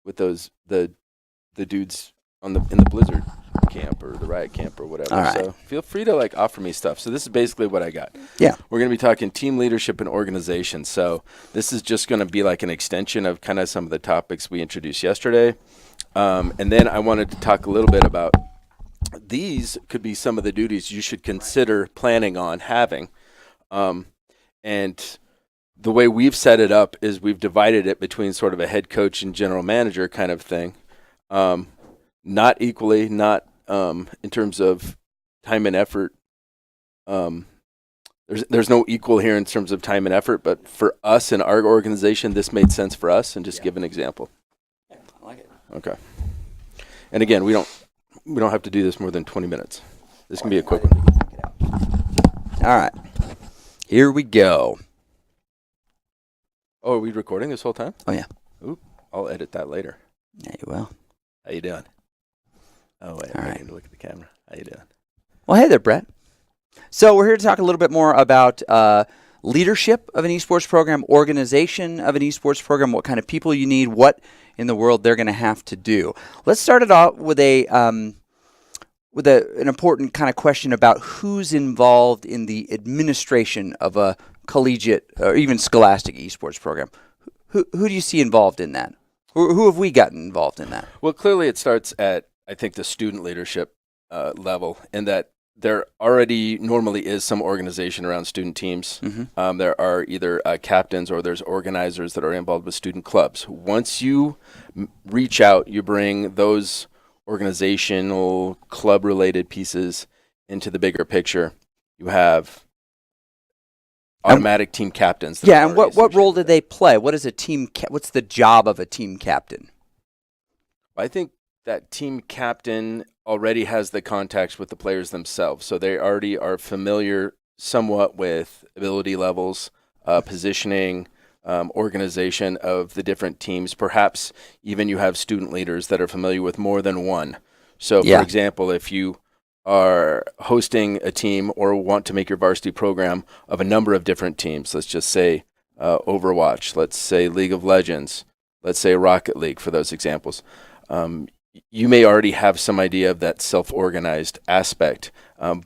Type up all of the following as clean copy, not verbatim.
with the dudes in the Blizzard camp or the Riot camp or whatever. All right. So feel free to like offer me stuff. So this is basically what I got. Yeah. We're going to be talking team leadership and organization. So this is just going to be like an extension of kind of some of the topics we introduced yesterday. And then I wanted to talk a little bit about these could be some of the duties you should consider planning on having. And the way we've set it up is we've divided it between sort of a head coach and general manager kind of thing. Not equally, not in terms of time and effort. There's no equal here in terms of time and effort, but for us in our organization, this made sense for us, and just give an example. Yeah, I like it. Okay. And again, we don't have to do this more than 20 minutes. This can be a quick one. All right. Here we go. Oh, are we recording this whole time? Oh, yeah. Oop, I'll edit that later. Yeah, you will. How you doing? Oh, wait, All I right. need to look at the camera. How you doing? Well, hey there, Brett. So we're here to talk a little bit more about leadership of an esports program, organization of an esports program, what kind of people you need, what in the world they're going to have to do. Let's start it off with an important kind of question about who's involved in the administration of a collegiate or even scholastic esports program. Who do you see involved in that? Who have we gotten involved in that? Well, clearly it starts at, I think, the student leadership level, in that there already normally is some organization around student teams. Mm-hmm. There are either captains or there's organizers that are involved with student clubs. Once you reach out, you bring those organizational club-related pieces into the bigger picture. You have automatic team captains. Yeah, and what role do they play? What is a team? What's the job of a team captain? I think that team captain already has the contacts with the players themselves, so they already are familiar somewhat with ability levels, positioning, organization of the different teams. Perhaps even you have student leaders that are familiar with more than one. So, for example, if you are hosting a team or want to make your varsity program of a number of different teams, let's just say Overwatch, let's say League of Legends, let's say Rocket League for those examples, you may already have some idea of that self-organized aspect,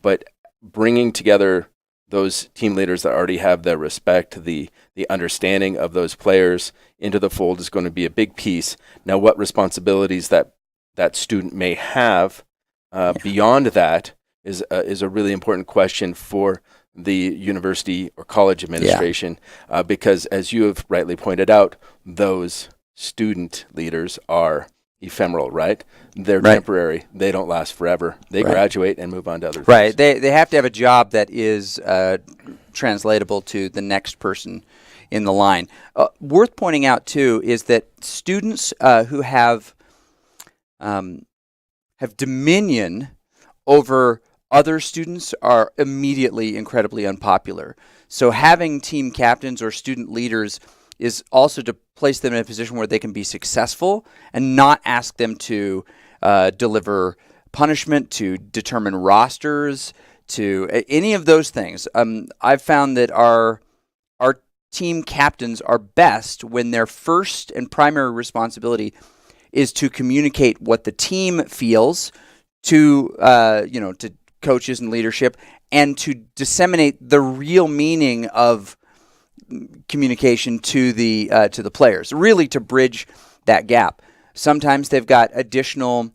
but bringing together those team leaders that already have the respect, the understanding of those players into the fold is going to be a big piece. Now, what responsibilities that student may have beyond that is a really important question for the university or college administration, because as you have rightly pointed out, those student leaders are ephemeral, right? They're temporary. They don't last forever. They graduate and move on to other things. Right. They have to have a job that is translatable to the next person in the line. Worth pointing out, too, is that students who have dominion over other students are immediately incredibly unpopular. So having team captains or student leaders is also to place them in a position where they can be successful and not ask them to deliver punishment, to determine rosters, to any of those things. I've found that our team captains are best when their first and primary responsibility is to communicate what the team feels to to coaches and leadership, and to disseminate the real meaning of communication to the players, really to bridge that gap. Sometimes they've got additional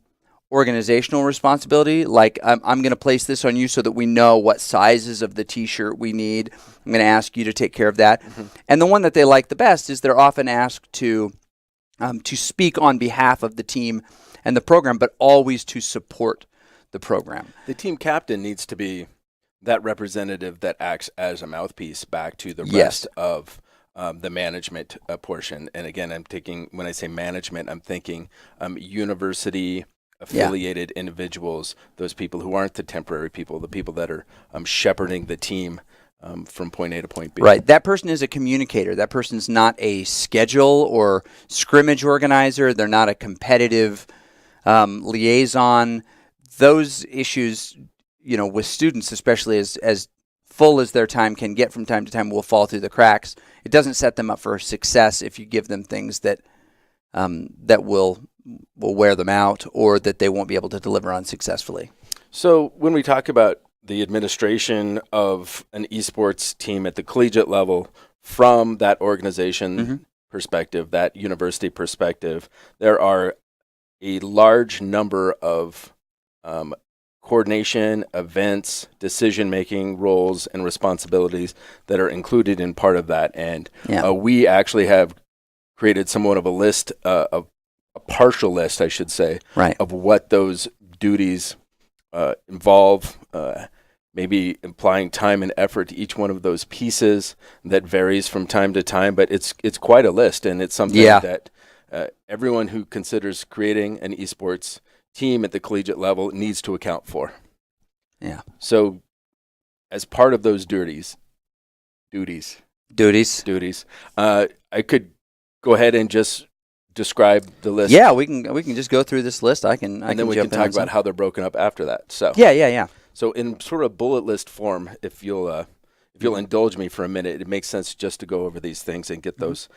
organizational responsibility, like I'm going to place this on you so that we know what sizes of the T-shirt we need. I'm going to ask you to take care of that. Mm-hmm. And the one that they like the best is they're often asked to speak on behalf of the team and the program, but always to support the program. The team captain needs to be that representative that acts as a mouthpiece back to the rest of the management portion. And again, when I say management, I'm thinking university affiliated individuals, those people who aren't the temporary people, the people that are shepherding the team from point A to point B. Right. That person is a communicator. That person's not a schedule or scrimmage organizer. They're not a competitive liaison. Those issues, with students, especially as full as their time can get from time to time, will fall through the cracks. It doesn't set them up for success if you give them things that that will wear them out or that they won't be able to deliver on successfully. So when we talk about the administration of an esports team at the collegiate level from that organization perspective, that university perspective, there are a large number of coordination, events, decision-making roles and responsibilities that are included in part of that. And we actually have created somewhat of a list, of a partial list, I should say, of what those duties involve, maybe implying time and effort to each one of those pieces. That varies from time to time, but it's quite a list, and it's something that everyone who considers creating an esports team at the collegiate level needs to account for. Yeah. So as part of those duties, I could go ahead and just describe the list. Yeah, we can just go through this list. And then we can talk about how they're broken up after that. So yeah. So in sort of bullet list form, if you'll indulge me for a minute, it makes sense just to go over these things and get those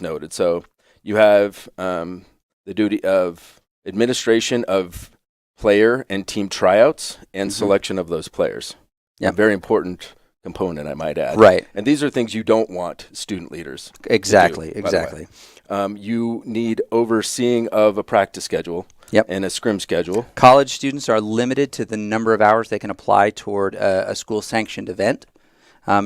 noted. So you have the duty of administration of player and team tryouts and selection of those players. A very important component, I might add. Right. And these are things you don't want student leaders exactly to do, you need overseeing of a practice schedule and a scrim schedule. College students are limited to the number of hours they can apply toward a school-sanctioned event.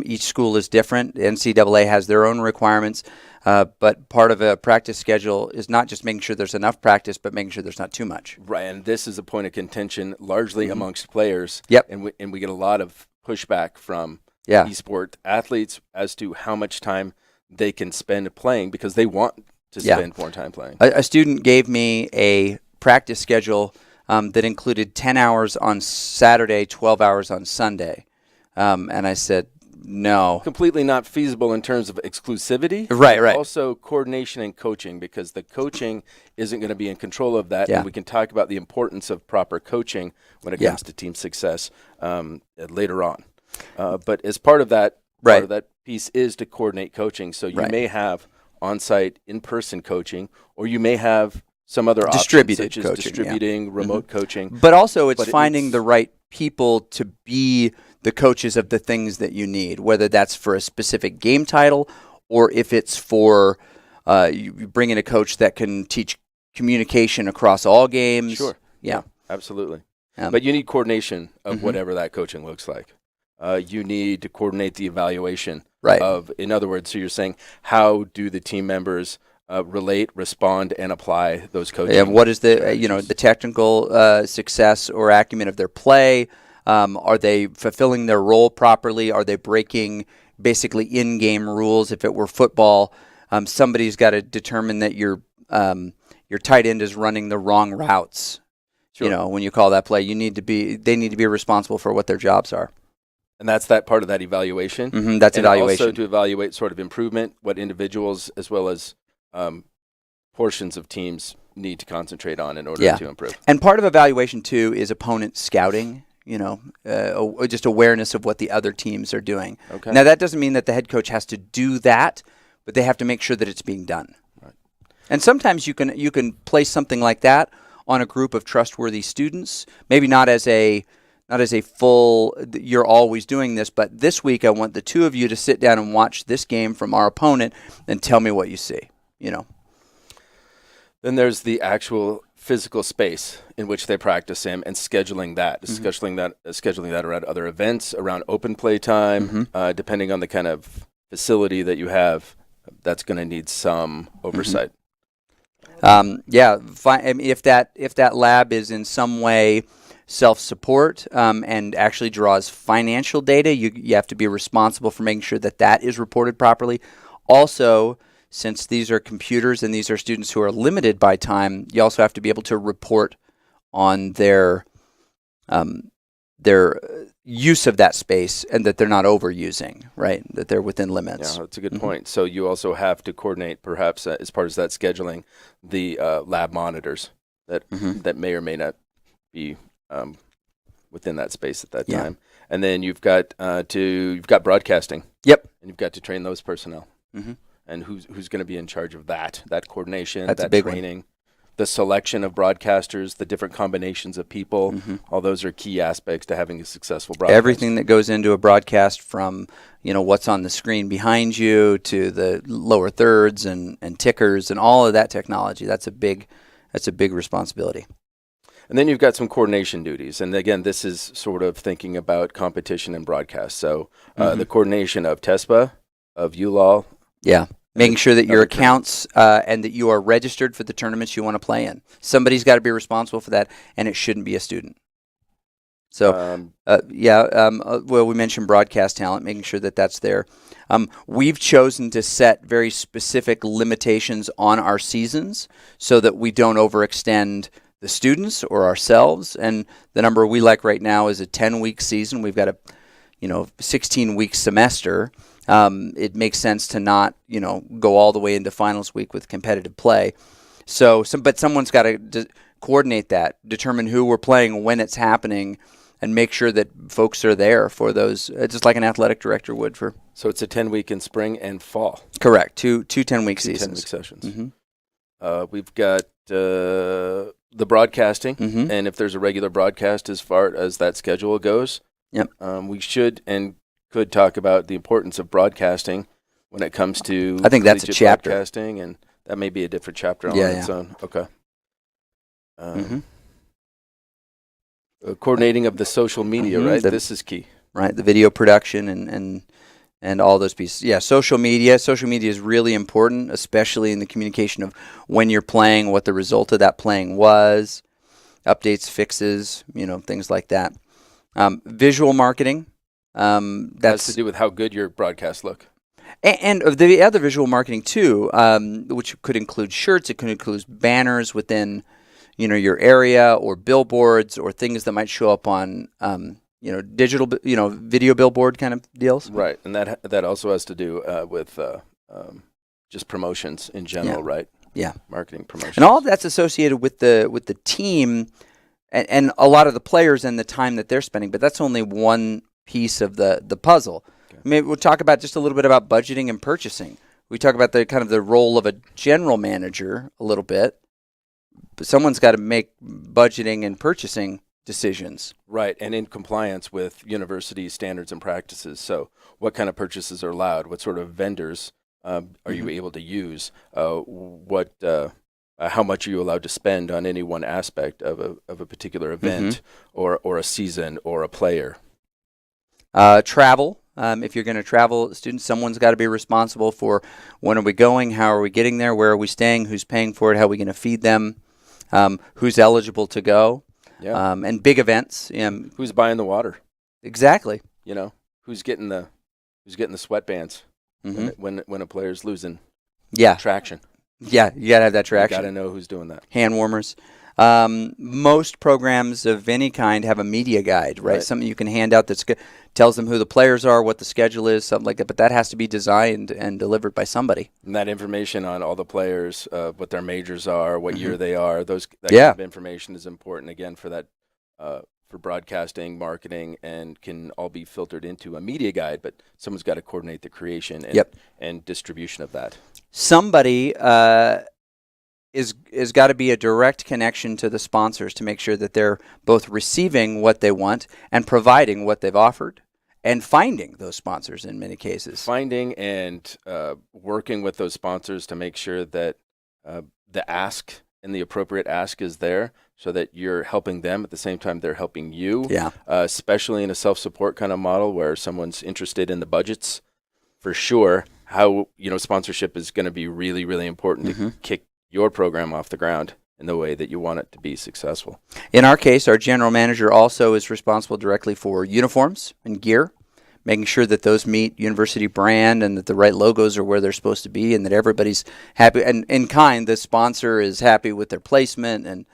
Each school is different. NCAA has their own requirements, but part of a practice schedule is not just making sure there's enough practice, but making sure there's not too much. Right, and this is a point of contention largely amongst players. And we get a lot of pushback from eSport athletes as to how much time they can spend playing because they want to spend more time playing. A student gave me a practice schedule that included 10 hours on Saturday, 12 hours on Sunday. And I said, no. Completely not feasible in terms of exclusivity. Right. Also coordination and coaching, because the coaching isn't going to be in control of that. And we can talk about the importance of proper coaching when it comes to team success later on. But as part of that, part of that piece is to coordinate coaching. So you may have on-site, in-person coaching, or you may have some other distributed options, such coaching, as distributing, remote coaching. But also it's finding the right people to be the coaches of the things that you need, whether that's for a specific game title or if it's for you bring in a coach that can teach communication across all games. Sure. Yeah. Absolutely. But you need coordination of whatever that coaching looks like. You need to coordinate the evaluation of, in other words, so you're saying, how do the team members relate, respond, and apply those coaching? And what is the the technical success or acumen of their play? Are they fulfilling their role properly? Are they breaking basically in-game rules? If it were football, somebody's got to determine that your tight end is running the wrong routes. Sure. When you call that play, they need to be responsible for what their jobs are. And that's that part of that evaluation. That's and evaluation. Also to evaluate sort of improvement, what individuals as well as portions of teams need to concentrate on in order to improve. And part of evaluation too is opponent scouting. Just awareness of what the other teams are doing. Okay. Now that doesn't mean that the head coach has to do that, but they have to make sure that it's being done. Right. And sometimes you can place something like that on a group of trustworthy students. Maybe not as a full, you're always doing this, but this week I want the two of you to sit down and watch this game from our opponent and tell me what you see. Then there's the actual physical space in which they practice in and scheduling that, scheduling that around other events, around open play time, depending on the kind of facility that you have. That's going to need some oversight. If that lab is in some way self-support and actually draws financial data, you have to be responsible for making sure that is reported properly. Also, since these are computers and these are students who are limited by time, you also have to be able to report on their use of that space and that they're not overusing, right? That they're within limits. Yeah, that's a good point. So you also have to coordinate, perhaps as part of that scheduling, the lab monitors that may or may not be within that space at that time. And then you've got broadcasting. Yep. And you've got to train those personnel. and who's going to be in charge of that coordination, That's a that big one. training, the selection of broadcasters, the different combinations of people. All those are key aspects to having a successful broadcast. Everything that goes into a broadcast, from what's on the screen behind you to the lower thirds and tickers and all of that technology. That's a big responsibility. And then you've got some coordination duties. And again, this is sort of thinking about competition and broadcast. So the coordination of TESPA, of ULAL. Yeah. Making sure that your other accounts and that you are registered for the tournaments you want to play in. Somebody's got to be responsible for that, and it shouldn't be a student. So, well, we mentioned broadcast talent, making sure that that's there. We've chosen to set very specific limitations on our seasons so that we don't overextend the students or ourselves. And the number we like right now is a 10-week season. We've got a 16-week semester. It makes sense to not go all the way into finals week with competitive play. But someone's got to coordinate that, determine who we're playing, when it's happening, and make sure that folks are there for those, just like an athletic director would for. So it's a 10-week in spring and fall. Correct. Two 10-week seasons. 10-week sessions. We've got the broadcasting, and if there's a regular broadcast as far as that schedule goes, we should and could talk about the importance of broadcasting when it comes to I think that's a chapter. Broadcasting, and that may be a different chapter on its own. Okay. Coordinating of the social media, right? This is key. Right, the video production and all those pieces. Yeah, social media. Social media is really important, especially in the communication of when you're playing, what the result of that playing was, updates, fixes, things like that. Visual marketing. That's to do with how good your broadcasts look. And the other visual marketing too, which could include shirts, it could include banners within, your area, or billboards, or things that might show up on, digital, video billboard kind of deals. Right, and that also has to do with just promotions in general, right? Yeah, marketing promotions, and all of that's associated with the team, and a lot of the players and the time that they're spending. But that's only one piece of the puzzle. Okay. Maybe we'll talk about just a little bit about budgeting and purchasing. We talk about the kind of the role of a general manager a little bit, but someone's got to make budgeting and purchasing decisions. Right, and in compliance with university standards and practices. So what kind of purchases are allowed? What sort of vendors are you able to use? How much are you allowed to spend on any one aspect of a particular event or a season or a player? Travel. If you're going to travel, students, someone's got to be responsible for when are we going, how are we getting there, where are we staying, who's paying for it, how are we going to feed them, who's eligible to go, and big events. Who's buying the water? Exactly. Who's getting the sweatbands when a player's losing traction. Yeah, you got to have that traction. You got to know who's doing that. Hand warmers. Most programs of any kind have a media guide, right? Something you can hand out that tells them who the players are, what the schedule is, something like that. But that has to be designed and delivered by somebody. And that information on all the players, what their majors are, what year they are, that kind of information is important, again, for that for broadcasting, marketing, and can all be filtered into a media guide. But someone's got to coordinate the creation and distribution of that. Somebody is got to be a direct connection to the sponsors to make sure that they're both receiving what they want and providing what they've offered, and finding those sponsors in many cases. Finding and working with those sponsors to make sure that the ask and the appropriate ask is there, so that you're helping them at the same time they're helping you. Yeah. Especially in a self-support kind of model where someone's interested in the budgets, for sure. How sponsorship is going to be really, really important to kick your program off the ground in the way that you want it to be successful. In our case, our general manager also is responsible directly for uniforms and gear, making sure that those meet university brand and that the right logos are where they're supposed to be and that everybody's happy. And in kind, the sponsor is happy with their placement and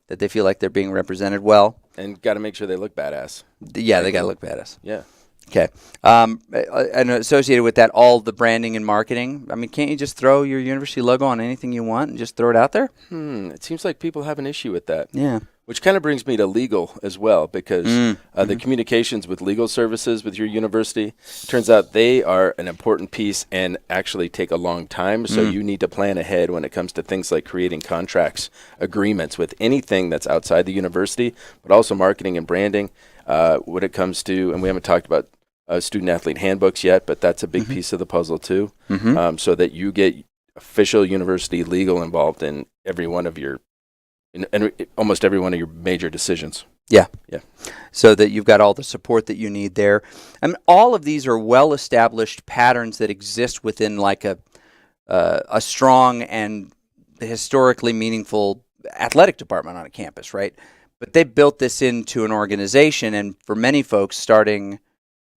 that they feel like they're being represented well. And got to make sure they look badass. Yeah, they got to look badass. Yeah. Okay. And associated with that, all the branding and marketing. I mean, can't you just throw your university logo on anything you want and just throw it out there? It seems like people have an issue with that. Yeah. Which kind of brings me to legal as well, because the Mm-hmm. communications with legal services with your university, turns out they are an important piece and actually take a long time. So Mm. you need to plan ahead when it comes to things like creating contracts, agreements with anything that's outside the university, but also marketing and branding. When it comes to, and we haven't talked about student athlete handbooks yet, but that's a big Mm-hmm. piece of the puzzle too, Mm-hmm. so that you get official university legal involved in every one of your and almost every one of your major decisions. Yeah. Yeah. So that you've got all the support that you need there. And all of these are well-established patterns that exist within like a strong and historically meaningful athletic department on a campus, right? But they built this into an organization, and for many folks starting,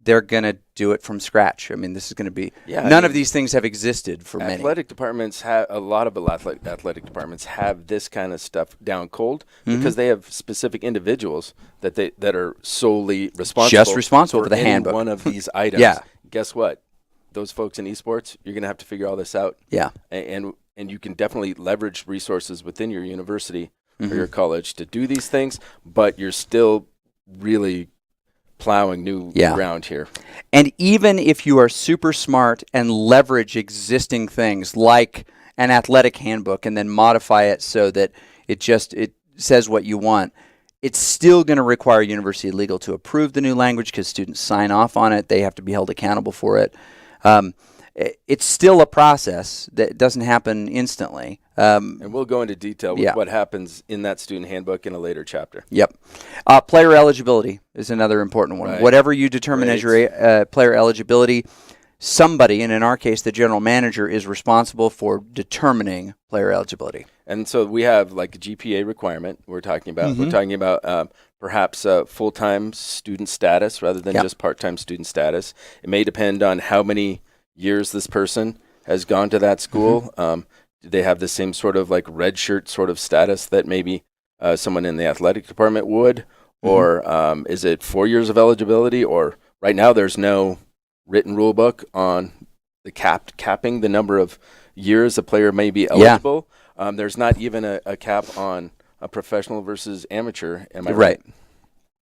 they're going to do it from scratch. I mean, this is going to be Yeah, none of these things have existed for many. athletic departments have a lot of athletic departments have this kind of stuff down cold because they have specific individuals that are solely responsible For the any handbook. one of these items. Yeah. Guess what? Those folks in esports, you're going to have to figure all this out. Yeah. And you can definitely leverage resources within your university Mm-hmm. or your college to do these things, but you're still really plowing new ground here. And even if you are super smart and leverage existing things like an athletic handbook and then modify it so that it says what you want, it's still going to require university legal to approve the new language because students sign off on it. They have to be held accountable for it. It's still a process that doesn't happen instantly. And we'll go into detail with Yeah. what happens in that student handbook in a later chapter. Yep. Player eligibility is another important one. Right. Whatever you determine as your player eligibility, somebody, and in our case, the general manager, is responsible for determining player eligibility. And so we have like a GPA requirement we're talking about. Mm-hmm. We're talking about perhaps full-time student status rather than Yep. just part-time student status. It may depend on how many years this person has gone to that school. Do they have the same sort of like red shirt sort of status that maybe someone in the athletic department would? Or is it 4 years of eligibility? Or right now there's no written rule book on the capping the number of years a player may be eligible. There's not even a cap on a professional versus amateur. Am I right?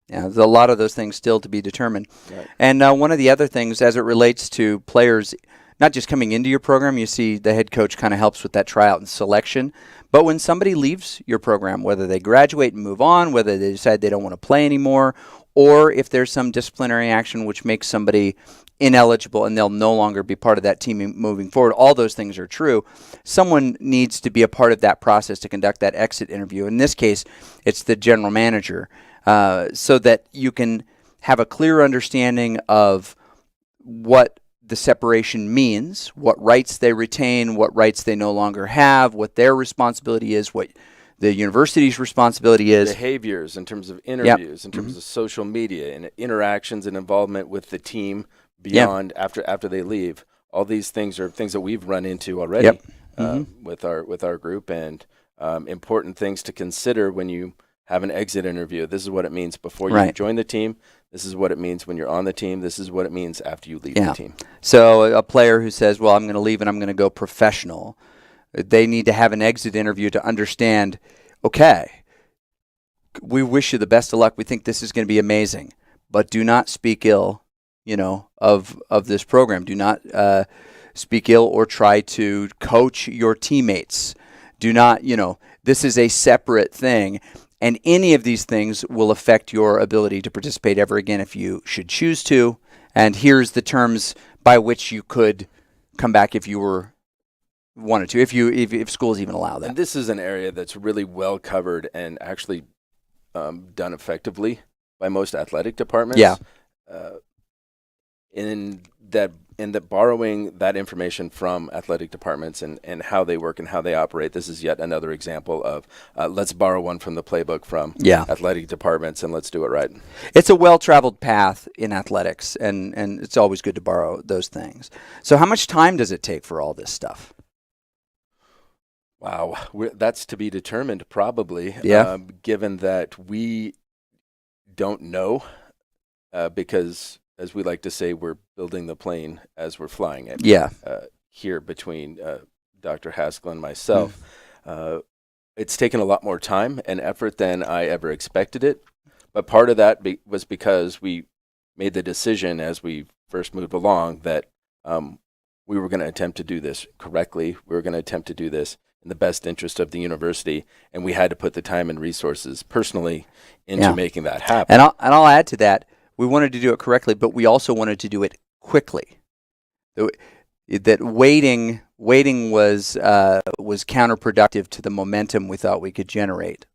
Yeah, there's a lot of those things still to be determined. Right. And one of the other things as it relates to players, not just coming into your program, you see the head coach kind of helps with that tryout and selection. But when somebody leaves your program, whether they graduate and move on, whether they decide they don't want to play anymore, or if there's some disciplinary action which makes somebody ineligible and they'll no longer be part of that team moving forward, all those things are true. Someone needs to be a part of that process to conduct that exit interview. In this case, it's the general manager, so that you can have a clear understanding of what the separation means, what rights they retain, what rights they no longer have, what their responsibility is, what the university's responsibility is. Behaviors in terms of interviews, in terms of social media and interactions and involvement with the team beyond after they leave. All these things are things that we've run into already with our group, and important things to consider when you have an exit interview. This is what it means before you join the team. This is what it means when you're on the team. This is what it means after you leave the team. So a player who says, well, I'm going to leave and I'm going to go professional, they need to have an exit interview to understand, okay, we wish you the best of luck. We think this is going to be amazing, but do not speak ill, of this program. Do not speak ill or try to coach your teammates. Do not, this is a separate thing. And any of these things will affect your ability to participate ever again if you should choose to. And here's the terms by which you could come back if you wanted to, if schools even allow that. And this is an area that's really well covered and actually done effectively by most athletic departments. Yeah. In that borrowing that information from athletic departments and how they work and how they operate, this is yet another example of let's borrow one from the playbook from athletic departments and let's do it right. It's a well-traveled path in athletics, and it's always good to borrow those things. So how much time does it take for all this stuff? Wow, that's to be determined probably, given that we don't know because, as we like to say, we're building the plane as we're flying it. Here between Dr. Haskell and myself, it's taken a lot more time and effort than I ever expected it. But part of that was because we made the decision as we first moved along that we were going to attempt to do this correctly. We were going to attempt to do this in the best interest of the university, and we had to put the time and resources personally into making that happen. And I'll add to that. We wanted to do it correctly, but we also wanted to do it quickly. That waiting was counterproductive to the momentum we thought we could generate.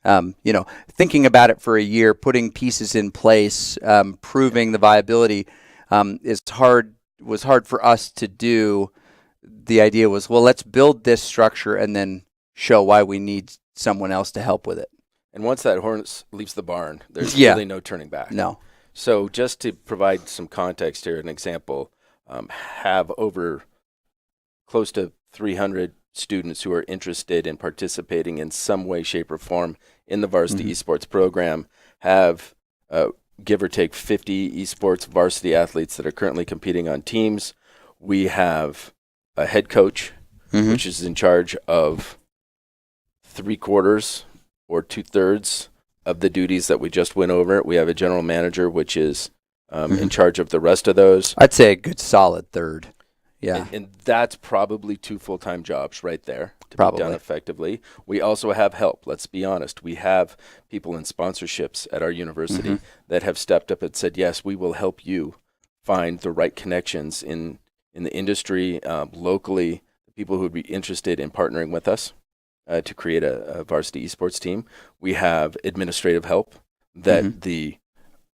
Thinking about it for a year, putting pieces in place, proving the viability was hard for us to do. The idea was, well, let's build this structure and then show why we need someone else to help with it. And once that horse leaves the barn, there's really no turning back. No. So just to provide some context here, an example, have over close to 300 students who are interested in participating in some way, shape, or form in the varsity esports program, have give or take 50 esports varsity athletes that are currently competing on teams. We have a head coach, which is in charge of 3/4 or 2/3 of the duties that we just went over. We have a general manager, which is in charge of the rest of those. I'd say a good solid third. Yeah. And that's probably 2 full-time jobs right there to be done effectively. We also have help. Let's be honest. We have people in sponsorships at our university that have stepped up and said, yes, we will help you find the right connections in the industry, locally, people who would be interested in partnering with us to create a varsity esports team. We have administrative help that the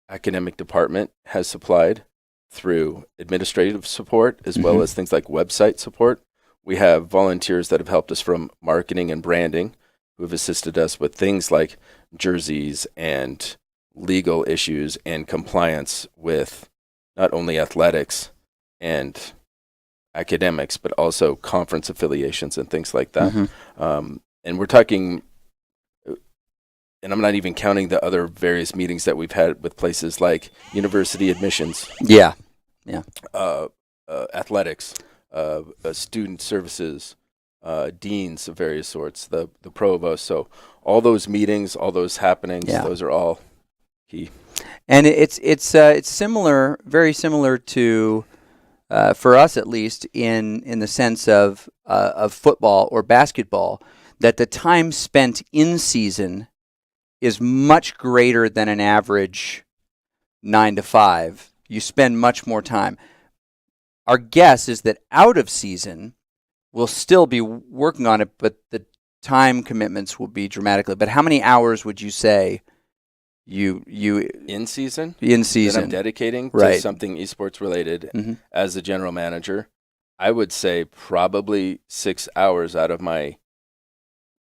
academic department has supplied through administrative support, as well as things like website support. We have volunteers that have helped us from marketing and branding, who have assisted us with things like jerseys and legal issues and compliance with not only athletics and academics, but also conference affiliations and things like that. And we're talking, and I'm not even counting the other various meetings that we've had with places like university admissions. Athletics, student services, deans of various sorts, the provost. So all those meetings, all those happenings, those are all key. And it's similar, very similar to, for us at least, in the sense of football or basketball, that the time spent in season is much greater than an average 9 to 5. You spend much more time. Our guess is that out of season, we'll still be working on it, but the time commitments will be dramatically. But how many hours would you say you in season that I'm dedicating to something esports related as the general manager? I would say probably 6 hours out of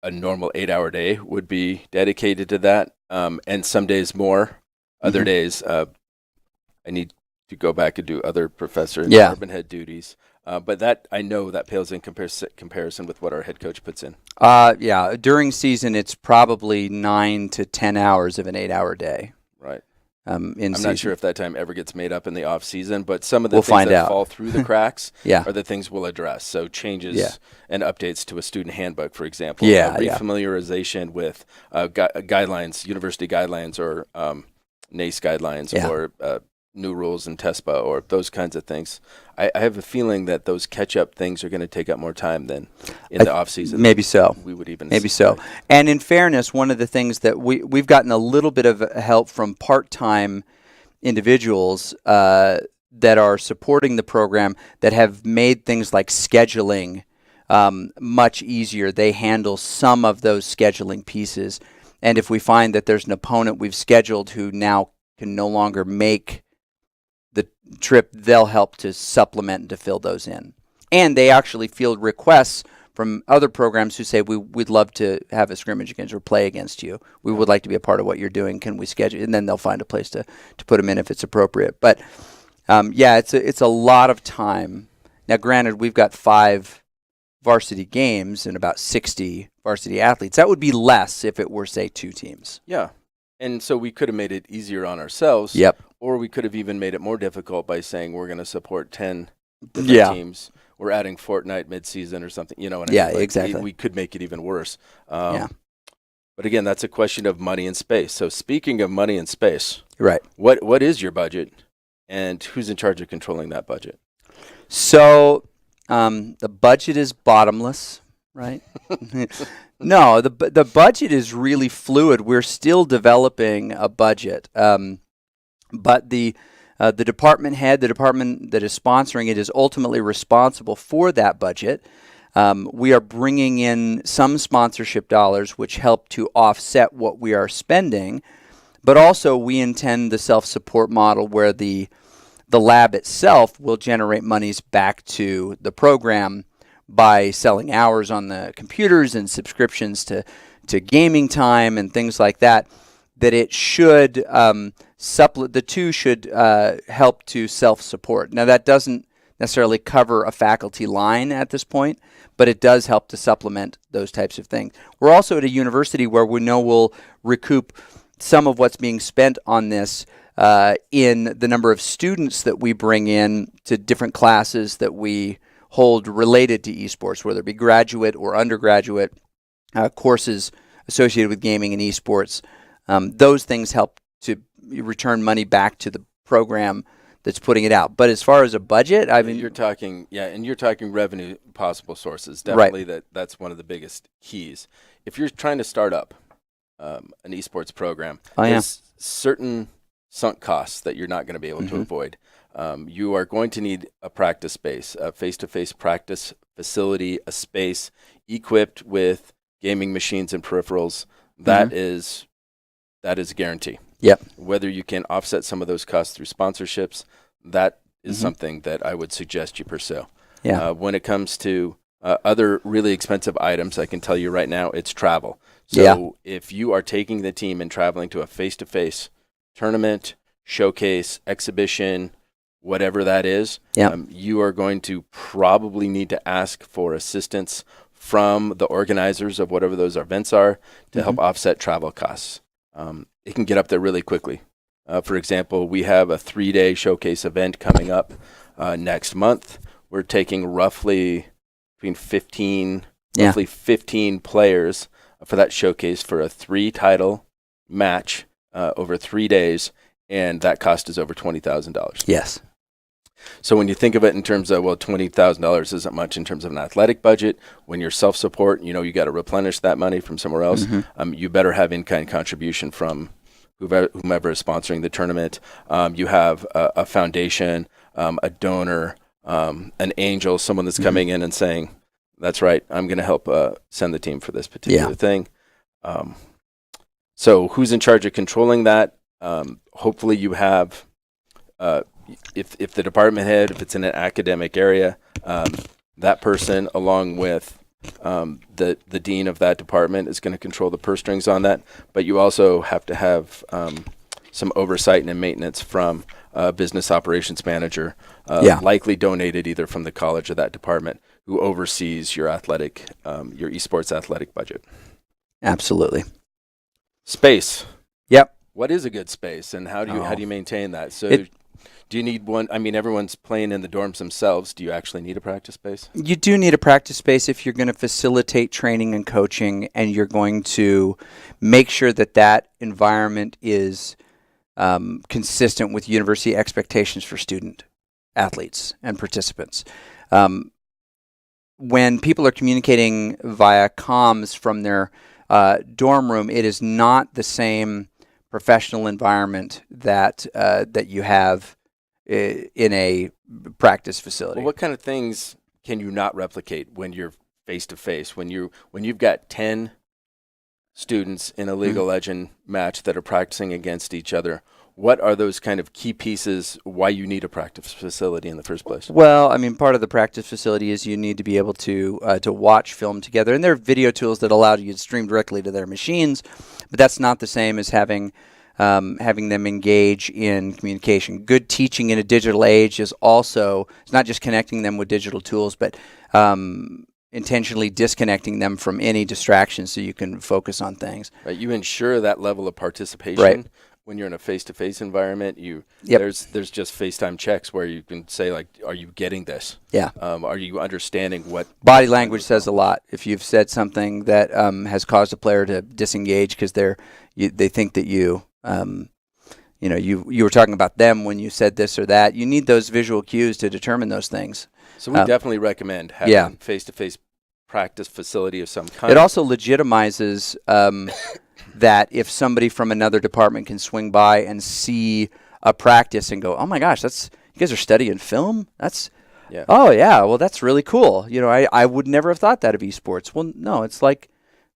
a normal 8-hour day would be dedicated to that. And some days more, other days I need to go back and do other professor and department head duties. But that, I know that pales in comparison with what our head coach puts in. During season, it's probably 9 to 10 hours of an 8-hour day. Right. I'm not sure if that time ever gets made up in the off season, but some of the things that fall through the cracks are the things we'll address. So changes and updates to a student handbook, for example. Refamiliarization with guidelines, university guidelines, or NACE guidelines, or new rules in TESPA, or those kinds of things. I have a feeling that those catch-up things are going to take up more time than in the off-season. Maybe so. We would even maybe so. And in fairness, one of the things that we've gotten a little bit of help from part-time individuals that are supporting the program that have made things like scheduling much easier. They handle some of those scheduling pieces. And if we find that there's an opponent we've scheduled who now can no longer make the trip, they'll help to supplement and to fill those in. And they actually field requests from other programs who say, we'd love to have a scrimmage against or play against you. We would like to be a part of what you're doing. Can we schedule? And then they'll find a place to put them in if it's appropriate. But it's a lot of time. Now, granted, we've got 5 varsity games and about 60 varsity athletes. That would be less if it were, say, 2 teams. Yeah. And so we could have made it easier on ourselves. Yep. Or we could have even made it more difficult by saying we're going to support 10 different teams we're adding Fortnite mid-season or something. You know what I Yeah, mean? Like, exactly. we could make it even worse. Yeah. But again, that's a question of money and space. So speaking of money and space, Right. what is your budget, and who's in charge of controlling that budget? So the budget is bottomless, right? No, the budget is really fluid. We're still developing a budget, but the department head, the department that is sponsoring it, is ultimately responsible for that budget. We are bringing in some sponsorship dollars, which help to offset what we are spending, but also we intend the self-support model where the lab itself will generate monies back to the program by selling hours on the computers and subscriptions to gaming time and things like that. That it should the two should help to self-support. Now that doesn't necessarily cover a faculty line at this point, but it does help to supplement those types of things. We're also at a university where we know we'll recoup some of what's being spent on this in the number of students that we bring in to different classes that we hold related to esports, whether it be graduate or undergraduate courses associated with gaming and esports. Those things help to return money back to the program that's putting it out. But as far as a budget, I mean, you're talking revenue possible sources. Definitely, right. That's one of the biggest keys. If you're trying to start up an esports program, there's certain sunk costs that you're not going to be able to avoid. You are going to need a practice space, a face-to-face practice facility, a space equipped with gaming machines and peripherals. That is a guarantee. Yep. Whether you can offset some of those costs through sponsorships, that is something that I would suggest you pursue. Yeah. When it comes to other really expensive items, I can tell you right now, it's travel. So if you are taking the team and traveling to a face-to-face tournament, showcase, exhibition, whatever that is, you are going to probably need to ask for assistance from the organizers of whatever those events are to help offset travel costs. It can get up there really quickly. For example, we have a 3-day showcase event coming up next month. We're taking roughly between 15 players for that showcase for a 3-title match over 3 days, and that cost is over $20,000. Yes. So when you think of it in terms of, well, $20,000 isn't much in terms of an athletic budget. When you're self-support, you got to replenish that money from somewhere else. You better have in-kind contribution from whomever is sponsoring the tournament. You have a foundation, a donor, an angel, someone that's coming in and saying, that's right, I'm going to help send the team for this particular thing. So who's in charge of controlling that? Hopefully you have... If the department head, if it's in an academic area, that person, along with the dean of that department, is going to control the purse strings on that. But you also have to have some oversight and maintenance from a business operations manager, likely donated either from the college or that department, who oversees your esports athletic budget. Absolutely. Space. Yep. What is a good space, and how do you maintain that? So. Do you need one? I mean, everyone's playing in the dorms themselves. Do you actually need a practice space? You do need a practice space if you're going to facilitate training and coaching, and you're going to make sure that environment is consistent with university expectations for student athletes and participants. When people are communicating via comms from their dorm room, it is not the same professional environment that you have in a practice facility. Well, what kind of things can you not replicate when you're face to face? When you've got 10 students in a League of Legends match that are practicing against each other, what are those kind of key pieces why you need a practice facility in the first place? Well, I mean, part of the practice facility is you need to be able to watch film together, and there are video tools that allow you to stream directly to their machines, but that's not the same as having them engage in communication. Good teaching in a digital age is also, it's not just connecting them with digital tools, but intentionally disconnecting them from any distractions so you can focus on things. Right, you ensure that level of participation when you're in a face-to-face environment, Yep. there's just FaceTime checks where you can say like, are you getting this? Yeah. Are you understanding what Body language says a lot. If you've said something that has caused a player to disengage because they think that you were talking about them when you said this or that, you need those visual cues to determine those things. So we definitely recommend having face-to-face practice facility of some kind. It also legitimizes that if somebody from another department can swing by and see a practice and go, "Oh my gosh, you guys are studying film? Oh yeah, well that's really cool." I would never have thought that of esports. Well, no, it's like,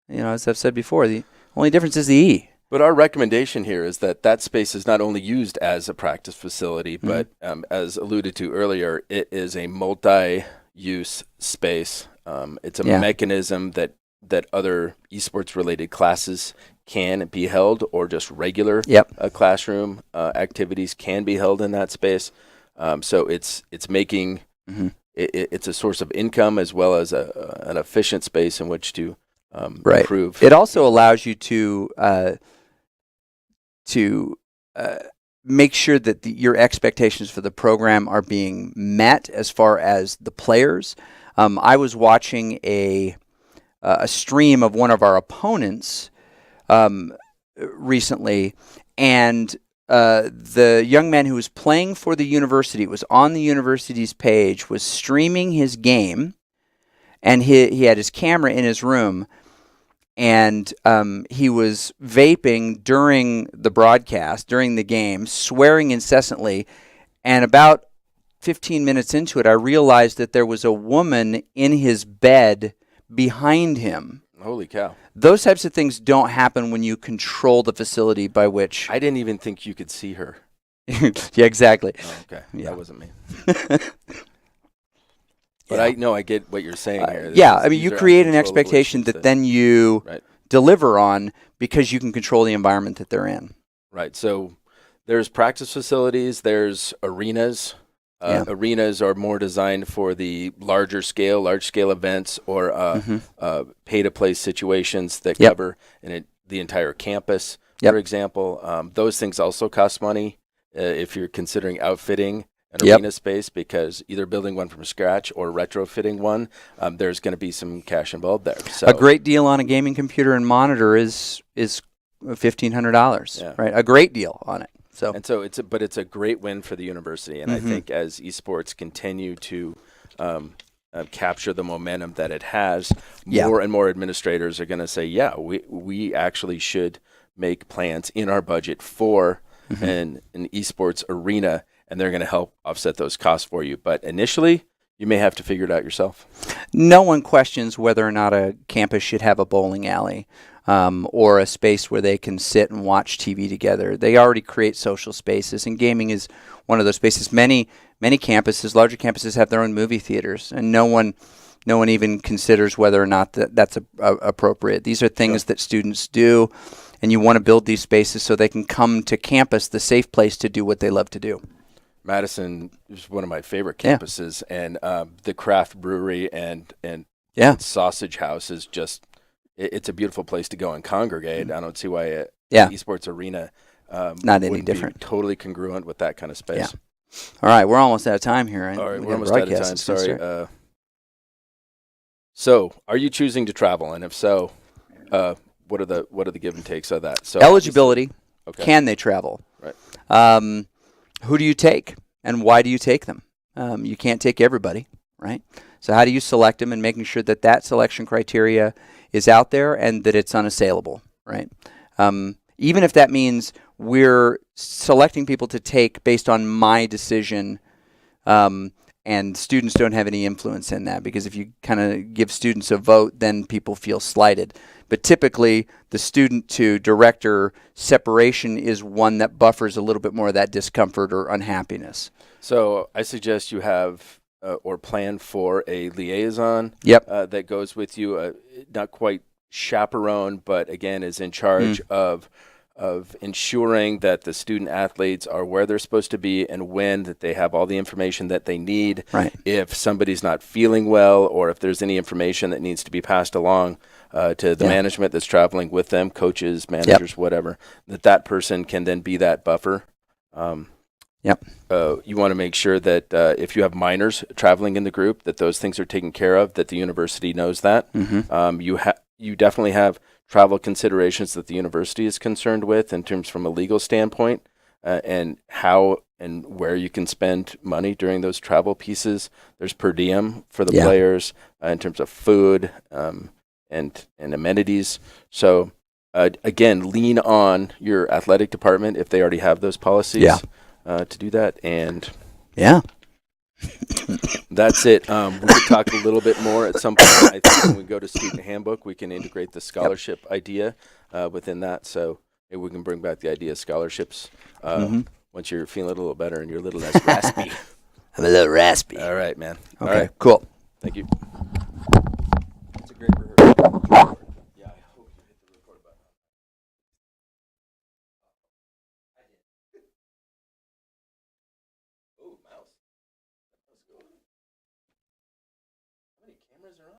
as I've said before, the only difference is the E. But our recommendation here is that space is not only used as a practice facility, but as alluded to earlier, it is a multi-use space. It's a mechanism that other esports-related classes can be held, or just regular classroom activities can be held in that space. So it's making it's a source of income as well as an efficient space in which to improve. It also allows you to make sure that your expectations for the program are being met as far as the players. I was watching a stream of one of our opponents recently, and the young man who was playing for the university, was on the university's page, was streaming his game, and he had his camera in his room, and he was vaping during the broadcast, during the game, swearing incessantly, and about 15 minutes into it, I realized that there was a woman in his bed behind him. Holy cow. Those types of things don't happen when you control the facility by which... I didn't even think you could see her. Yeah, exactly. Oh, okay. Yeah. That wasn't me. But I get what you're saying here. You create an expectation that then you deliver on because you can control the environment that they're in. Right. So there's practice facilities, there's arenas. Arenas are more designed for the large scale events, or pay-to-play situations that cover the entire campus, for example. Those things also cost money if you're considering outfitting an arena space, because either building one from scratch or retrofitting one, there's going to be some cash involved there. So a great deal on a gaming computer and monitor is $1,500, right? A great deal on it. So it's a great win for the university, and I think as esports continue to capture the momentum that it has, more and more administrators are going to say, we actually should make plans in our budget for an esports arena, and they're going to help offset those costs for you. But initially, you may have to figure it out yourself. No one questions whether or not a campus should have a bowling alley. Or a space where they can sit and watch TV together. They already create social spaces, and gaming is one of those spaces. Many campuses, larger campuses, have their own movie theaters, and no one even considers whether or not that's appropriate. These are things that students do, and you want to build these spaces so they can come to campus, the safe place to do what they love to do. Madison is one of my favorite campuses, and the craft brewery and sausage house is just... It's a beautiful place to go and congregate. I don't see why an esports arena not any different. Be totally congruent with that kind of space. Yeah. All right, we're almost out of time here. All right, we're almost out of time. Sorry. So, are you choosing to travel? And if so, what are the give and takes of that? So eligibility. Okay. Can they travel? Right. Who do you take, and why do you take them? You can't take everybody, right? So how do you select them, and making sure that selection criteria is out there and that it's unassailable, right? Even if that means we're selecting people to take based on my decision, and students don't have any influence in that, because if you kind of give students a vote, then people feel slighted. But typically, the student to director separation is one that buffers a little bit more of that discomfort or unhappiness. So I suggest you have or plan for a liaison that goes with you, not quite chaperone, but again is in charge of ensuring that the student athletes are where they're supposed to be and when, that they have all the information that they need. Right. If somebody's not feeling well, or if there's any information that needs to be passed along, to the Yeah. management that's traveling with them, coaches, managers, whatever, that person can then be that buffer. Yep. You want to make sure that if you have minors traveling in the group, that those things are taken care of, that the university knows that. Mm-hmm. You definitely have travel considerations that the university is concerned with in terms from a legal standpoint, and how and where you can spend money during those travel pieces. There's per diem for the Yeah. players in terms of food and amenities. So again, lean on your athletic department if they already have those policies. Yeah. To do that, and Yeah. that's it. We could talk a little bit more at some point. I think when we go to student handbook, we can integrate the scholarship idea within that. So maybe we can bring back the idea of scholarships once you're feeling a little better and you're a little less raspy. I'm a little raspy. All right, man. Okay. All right. Cool. Thank you. That's a great rehearsal. Yeah, I hope you hit the record button. Oh, mouse. Let's go. How many cameras are on?